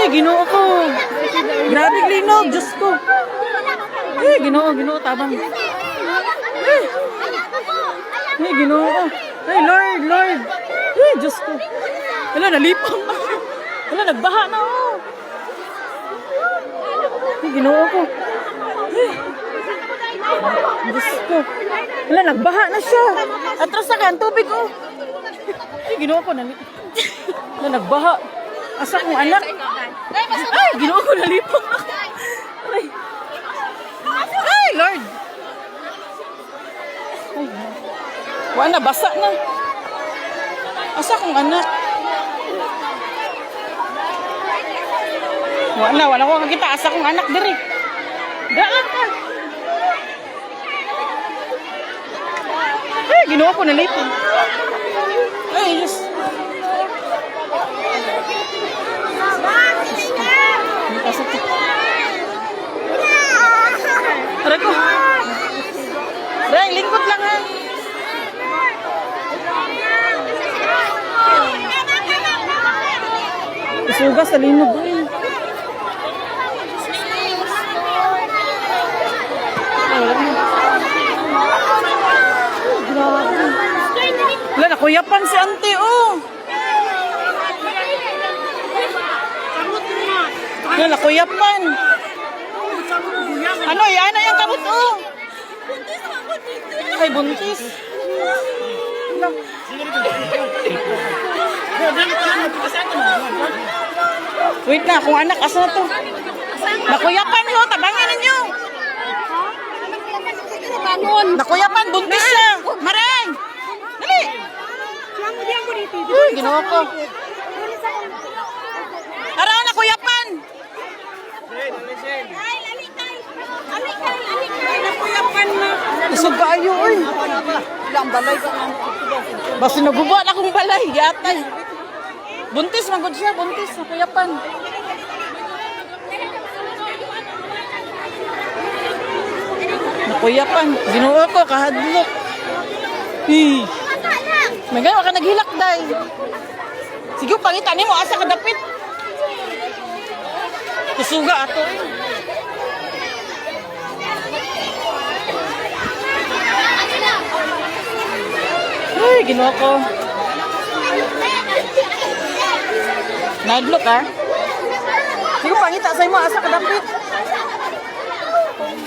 Ay, Ginoo ko. Grabe linog, Diyos ko. Ay, Ginoo, tabang. Ay, Ginoo ko. Ay, Lord. Ay, Diyos ko. Wala, nalipang. Wala, nagbaha na ako. Ay, Ginoo ko. Ay, Diyos ko. Wala, nagbaha na siya. Atras na ka, ang tubig ko. Ay, Ginoo ko, wala, nagbaha. Asa kong anak. Ay, Ginoo ko, nalipang. Ay, Lord. Ay, wala, basa na. Asa kong anak. Wala ko kakita. Asa kong anak diri. Daan ka. Ay, Ginoo ko, nalipang. Ay, Diyos. Tara ko. Ray, lingkod lang ha. Isuga sa linog. Wala, nakuyapan si ante, oh. Wala, nakuyapan. Ano, yan na yung kamot, oh. Ay, buntis. Wait na, kung anak, asa na to? Nakuyapan nyo, tabangin ninyo. Nakuyapan, buntis siya. Marang! Dali! Uy, ginawa ko. Araw, nakuyapan! Isog kayo, uy. Ilang balay ka lang. Basta nagubuan akong balay, yatay. Buntis, manggod siya, buntis, nakuyapan. Nakuyapan, ginuo ko, kahadlok. May gano'n ka naghilak, day. Sige, pangitan mo, asa ka dapit. Kusuga ato, eh. Ay, ginawa ko. Nadlok, ha? Sige, pangita sa'yo mo, asa ka dapit.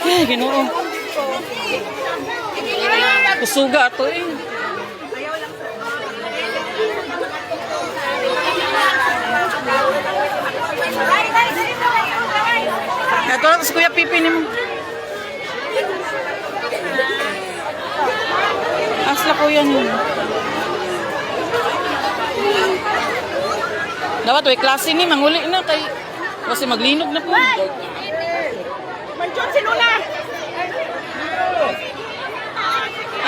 Ay, ginawa. Kusuga ato, eh. Ito lang si Kuya Pipi ni mo. Asla ko yan. Dapat way klase ni, manguli na kay kasi maglinog na po. Manchon si Luna.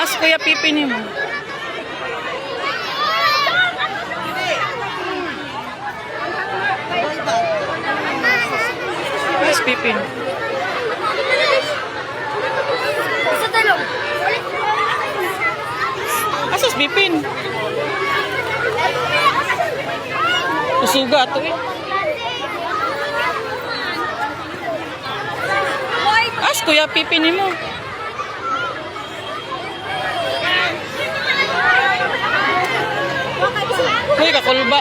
As Kuya Pipi ni mo. As Pipi. Isa talo. Asas Pipin. Usuga ato eh. As Kuya Pipi ni mo. Uy, kakulba.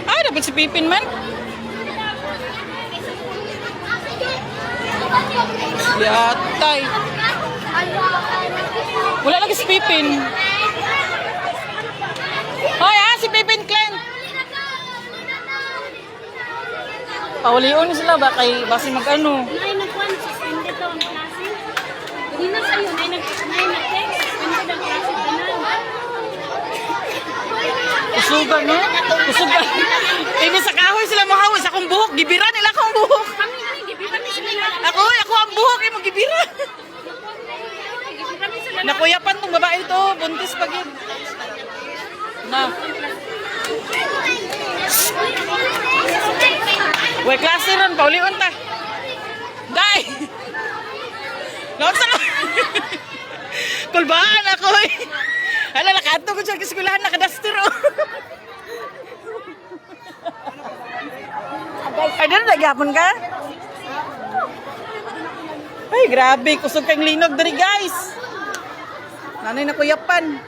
Ay, dapat si Pipin man. Yatay. Wala lagi si Pipin. Hoy, si Pipin Clan. Paulion sila ba kay basi mag-ano? Nay nagkuan sa Sunday to ang klase. Hindi na sayo nay nag-text Sunday ang klase tanan. Kusuga no? Kusuga. Ini sa kahoy sila mahawas akong buhok, gibira nila akong buhok. Kami ni gibiran ni sila. Ako ang buhok mo gibira. Gibiran ni sila. Nakuyapan tong babae to, buntis pa gid. Na. Uy, klase ron, pauliwan ta. Day! Lawan sa kulbaan ako eh. Hala, nakaanto ko siya, kiskulahan, nakadastiro. Ay, dito nagyapon ka? Ay, grabe. Kusog kang linog dari guys. Nanay na kuyapan.